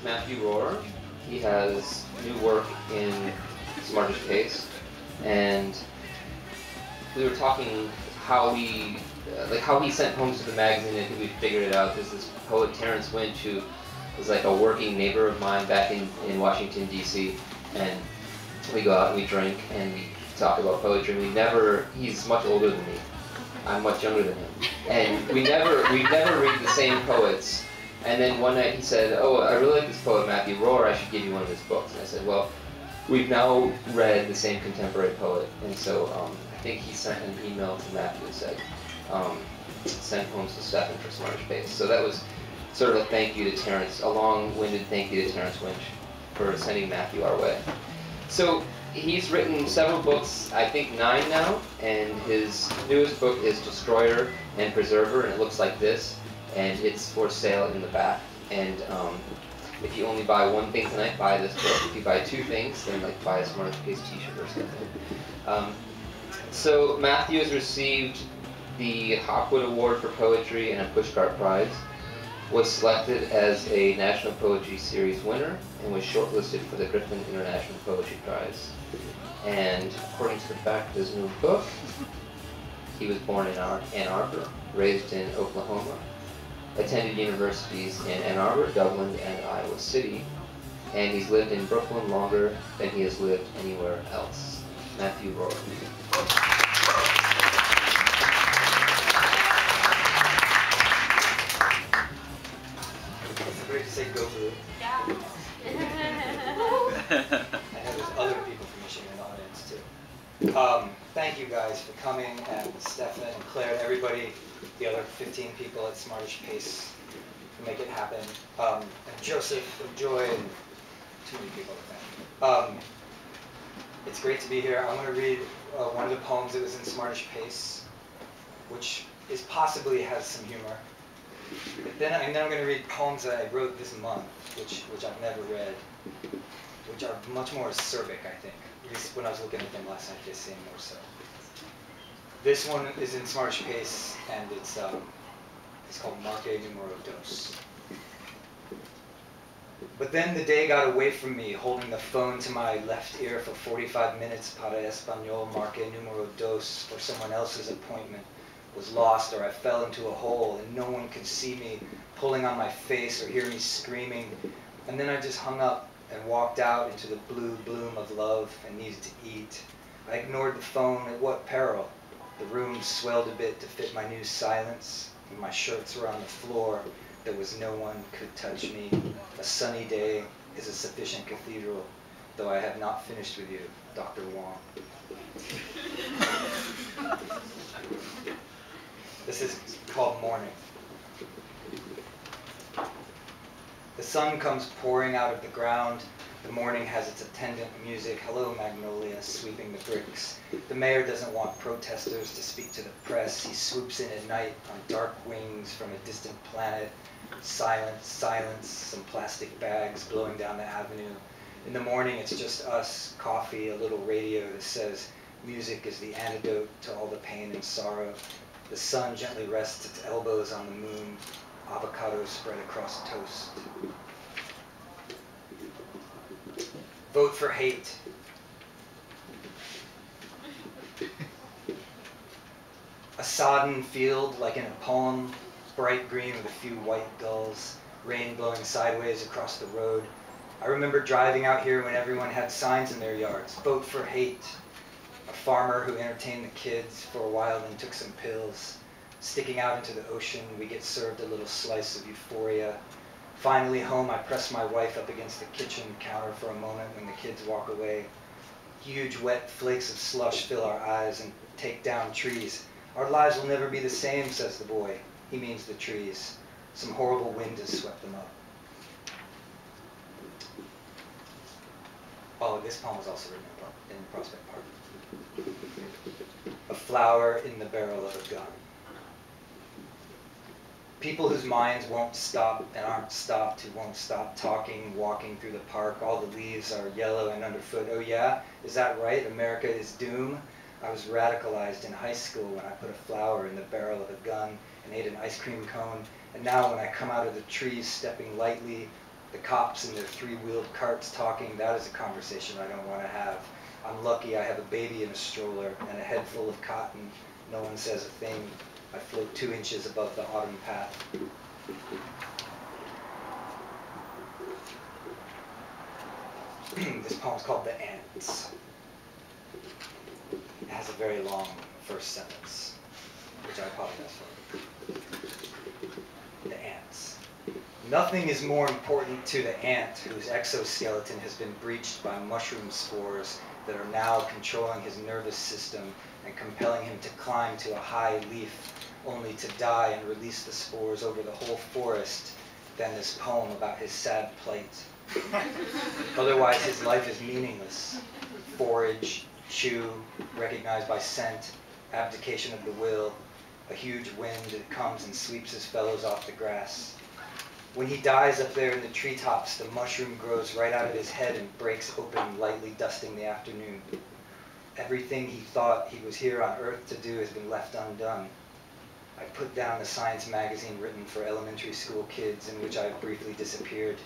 Matthew Rohrer. He has new work in SmartishPace, and we were talking how he sent poems to the magazine, and I think we figured it out. There's this poet, Terrence Winch, who was like a working neighbor of mine back in Washington, D.C., and we go out and we drink and we talk about poetry. He's much older than me. I'm much younger than him. And we never read the same poets. And then one night he said, "Oh, I really like this poet, Matthew Rohrer. I should give you one of his books." And I said, "Well, we've now read the same contemporary poet." And so I think he sent an email to Matthew and said, "Send poems to Stefan for SmartishPace." So that was sort of a thank you to Terrence, a long-winded thank you to Terrence Winch for sending Matthew our way. So he's written several books, I think 9 now, and his newest book is Destroyer and Preserver, and it looks like this, and it's for sale in the back. And if you only buy one thing tonight, buy this book. If you buy 2 things, then like buy a SmartishPace t-shirt or something. So Matthew has received the Hopwood Award for Poetry and a Pushcart Prize, was selected as a National Poetry Series winner, and was shortlisted for the Griffin International Poetry Prize. And according to the back of his new book, he was born in Ann Arbor, raised in Oklahoma, attended universities in Ann Arbor, Dublin, and Iowa City, and he's lived in Brooklyn longer than he has lived anywhere else. Matthew Rohrer. Great to say go blue. Yeah. I know there's other people from Michigan in the audience too. Thank you guys for coming, and Stefan and Claire and everybody, the other 15 people at SmartishPace who make it happen. And Joseph and Joy and too many people, I think. It's great to be here. I'm going to read one of the poems that was in SmartishPace, which possibly has some humor. Then I'm going to read poems that I wrote this month, which I've never read, which are much more acerbic, I think. At least when I was looking at them last night, they seem more so. This one is in SmartishPace, and it's called Marque Numero Dos. But then the day got away from me, holding the phone to my left ear for 45 minutes para Español Marque Numero Dos for someone else's appointment. Was lost, or I fell into a hole and no one could see me pulling on my face or hear me screaming. And then I just hung up and walked out into the blue bloom of love and needed to eat. I ignored the phone. At what peril? The room swelled a bit to fit my new silence. And my shirts were on the floor. There was no one could touch me. A sunny day is a sufficient cathedral, though I have not finished with you, Dr. Wong. This is called Morning. The sun comes pouring out of the ground. The morning has its attendant music. Hello, Magnolia, sweeping the bricks. The mayor doesn't want protesters to speak to the press. He swoops in at night on dark wings from a distant planet. Silence, silence, some plastic bags blowing down the avenue. In the morning, it's just us, coffee, a little radio that says music is the antidote to all the pain and sorrow. The sun gently rests its elbows on the moon, avocados spread across toast. Vote for hate. A sodden field like in a poem, bright green with a few white gulls, rain blowing sideways across the road. I remember driving out here when everyone had signs in their yards. Vote for hate. A farmer who entertained the kids for a while and took some pills. Sticking out into the ocean, we get served a little slice of euphoria. Finally home, I press my wife up against the kitchen counter for a moment when the kids walk away. Huge wet flakes of slush fill our eyes and take down trees. Our lives will never be the same, says the boy. He means the trees. Some horrible wind has swept them up. Oh, this poem was also written in Prospect Park. A flower in the barrel of a gun. People whose minds won't stop and aren't stopped, who won't stop talking, walking through the park. All the leaves are yellow and underfoot. Oh yeah? Is that right? America is doom? I was radicalized in high school when I put a flower in the barrel of a gun and ate an ice cream cone. And now when I come out of the trees stepping lightly, The cops in their three-wheeled carts talking, that is a conversation I don't want to have. I'm lucky I have a baby in a stroller and a head full of cotton. No one says a thing. I float 2 inches above the autumn path. This poem's called The Ants. It has a very long first sentence, which I apologize for. The ants. Nothing is more important to the ant whose exoskeleton has been breached by mushroom spores that are now controlling his nervous system and compelling him to climb to a high leaf only to die and release the spores over the whole forest than this poem about his sad plight. Otherwise his life is meaningless. Forage, chew, recognized by scent, abdication of the will, a huge wind that comes and sweeps his fellows off the grass. When he dies up there in the treetops, the mushroom grows right out of his head and breaks open, lightly dusting the afternoon. Everything he thought he was here on Earth to do has been left undone. I put down the science magazine written for elementary school kids in which I briefly disappeared.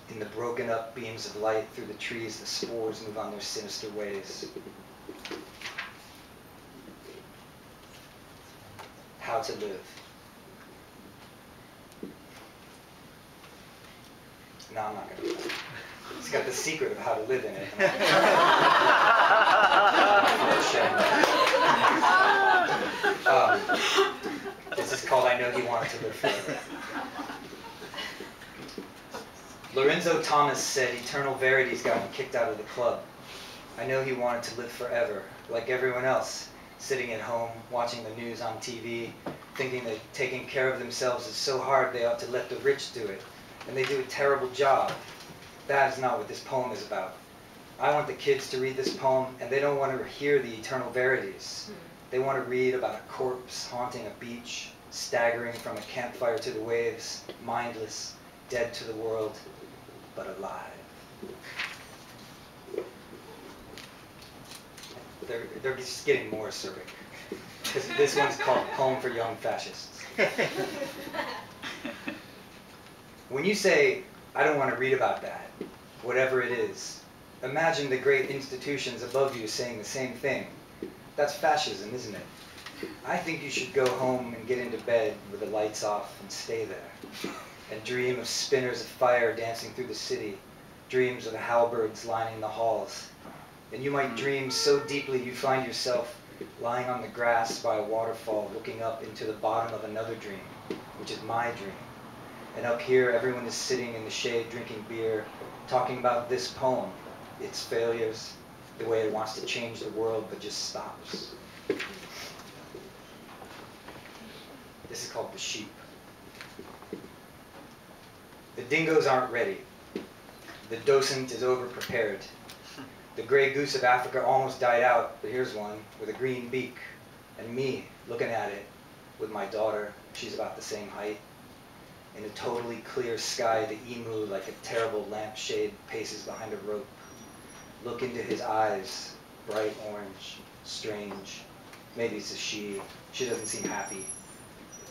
In the broken up beams of light through the trees, the spores move on their sinister ways. How to live. No, I'm not going to do that. It's got the secret of how to live in it. This is called I Know He Wanted to Live Forever. Lorenzo Thomas said eternal verities got him kicked out of the club. I know he wanted to live forever, like everyone else, sitting at home, watching the news on TV, thinking that taking care of themselves is so hard they ought to let the rich do it, and they do a terrible job. That is not what this poem is about. I want the kids to read this poem, and they don't want to hear the eternal verities. They want to read about a corpse haunting a beach, staggering from a campfire to the waves, mindless, dead to the world, but alive. They're just getting more acerbic. This one's called Poem for Young Fascists. When you say, I don't want to read about that, whatever it is, imagine the great institutions above you saying the same thing. That's fascism, isn't it? I think you should go home and get into bed with the lights off and stay there. And dream of spinners of fire dancing through the city, dreams of halberds lining the halls. And you might dream so deeply you find yourself lying on the grass by a waterfall looking up into the bottom of another dream, which is my dream. And up here everyone is sitting in the shade drinking beer, talking about this poem, its failures, the way it wants to change the world but just stops. This is called The Sheep. The dingoes aren't ready. The docent is over-prepared. The gray goose of Africa almost died out, but here's one with a green beak, and me looking at it with my daughter. She's about the same height. In a totally clear sky, the emu, like a terrible lampshade, paces behind a rope. Look into his eyes, bright orange, strange. Maybe it's a she. She doesn't seem happy.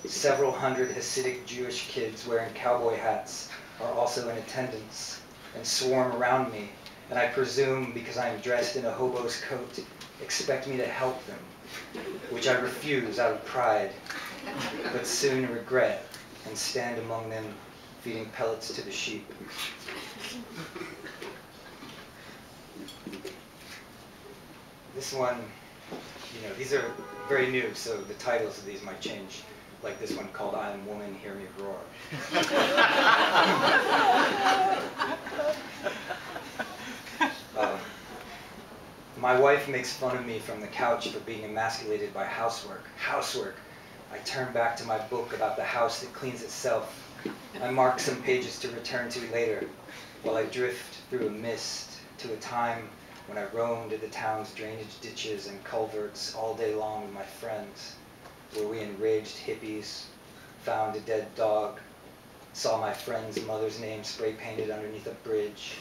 Several hundred Hasidic Jewish kids wearing cowboy hats are also in attendance and swarm around me, and I presume, because I am dressed in a hobo's coat, expect me to help them, which I refuse out of pride, but soon regret and stand among them, feeding pellets to the sheep. This one, these are very new, so the titles of these might change. Like this one called I Am Woman, Hear Me Roar. My wife makes fun of me from the couch for being emasculated by housework. Housework! I turn back to my book about the house that cleans itself. I mark some pages to return to later, while I drift through a mist to a time when I roamed the town's drainage ditches and culverts all day long with my friends, where we enraged hippies, found a dead dog, saw my friend's mother's name spray painted underneath a bridge,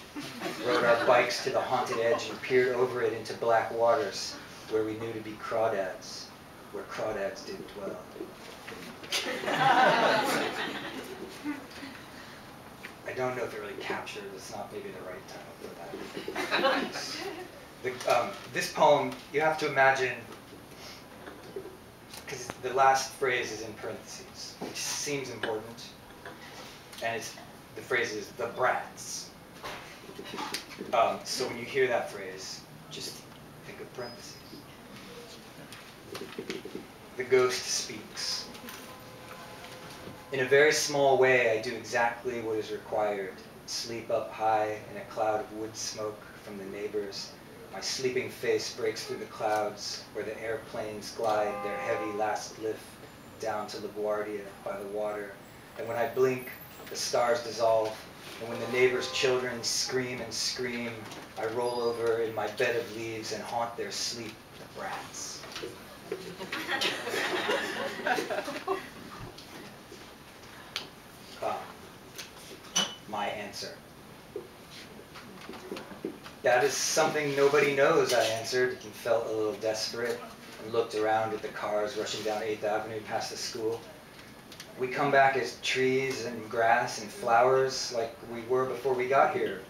rode our bikes to the haunted edge and peered over it into black waters where we knew to be crawdads, where crawdads did dwell. I don't know if it really captures, it's not maybe the right title for that. This poem, you have to imagine, because the last phrase is in parentheses, which seems important, and the phrase is the brats. So when you hear that phrase, just think of parentheses. The ghost speaks. In a very small way, I do exactly what is required. Sleep up high in a cloud of wood smoke from the neighbors. My sleeping face breaks through the clouds where the airplanes glide their heavy last lift down to LaGuardia by the water. And when I blink, the stars dissolve. And when the neighbors' children scream and scream, I roll over in my bed of leaves and haunt their sleep, the brats. My answer. That is something nobody knows, I answered, and felt a little desperate, and looked around at the cars rushing down 8th Avenue past the school. We come back as trees and grass and flowers like we were before we got here.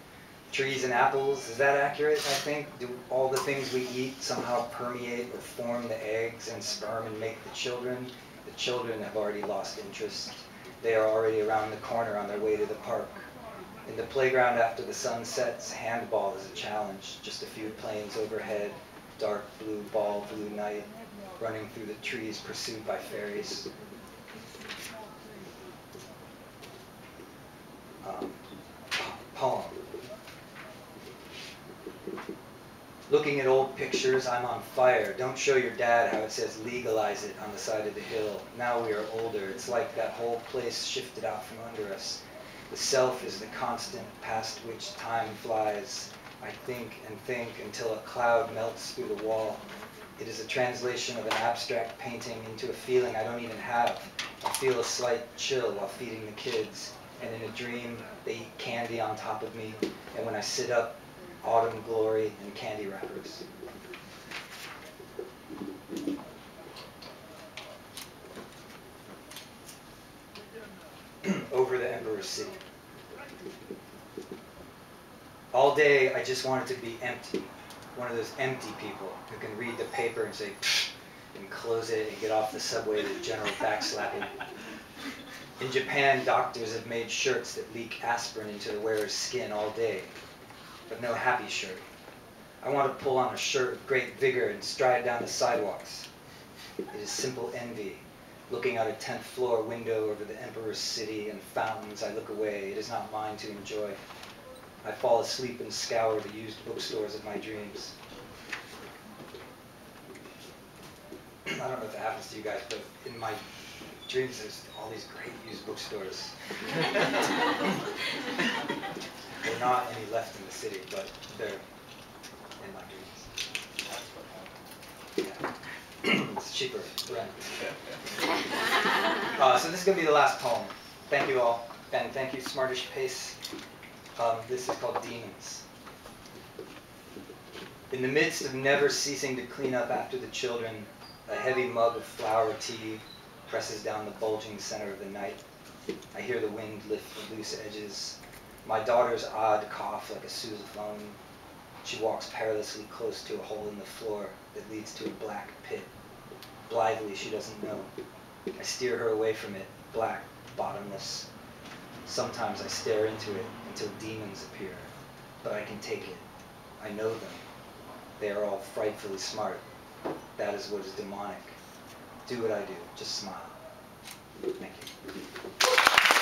Trees and apples, is that accurate, I think? Do all the things we eat somehow permeate or form the eggs and sperm and make the children? The children have already lost interest. They are already around the corner on their way to the park. In the playground after the sun sets, handball is a challenge. Just a few planes overhead, dark blue ball, blue night, running through the trees pursued by fairies. Poem. Looking at old pictures, I'm on fire. Don't show your dad how it says legalize it on the side of the hill. Now we are older. It's like that whole place shifted out from under us. The self is the constant past which time flies. I think and think until a cloud melts through the wall. It is a translation of an abstract painting into a feeling I don't even have. I feel a slight chill while feeding the kids. And in a dream, they eat candy on top of me. And when I sit up, autumn glory and candy wrappers. Over the Emperor's City. All day, I just wanted to be empty. One of those empty people who can read the paper and say, pfft, and close it and get off the subway to general backslapping. In Japan, doctors have made shirts that leak aspirin into the wearer's skin all day, but no happy shirt. I want to pull on a shirt with great vigor and stride down the sidewalks. It is simple envy. Looking out a 10th floor window over the Emperor's City and fountains, I look away. It is not mine to enjoy. I fall asleep and scour the used bookstores of my dreams. I don't know if it happens to you guys, but in my dreams there's all these great used bookstores. There are not any left in the city, but they're in my dreams. Yeah. It's cheaper rent. So this is going to be the last poem. Thank you all, and thank you SmartishPace. This is called Demons. In the midst of never ceasing to clean up after the children, a heavy mug of flower tea presses down the bulging center of the night. I hear the wind lift the loose edges. My daughter's odd cough like a sousaphone. She walks perilously close to a hole in the floor that leads to a black pit. Blithely, she doesn't know. I steer her away from it, black, bottomless. Sometimes I stare into it until demons appear, but I can take it. I know them. They are all frightfully smart. That is what is demonic. Do what I do. Just smile. Thank you.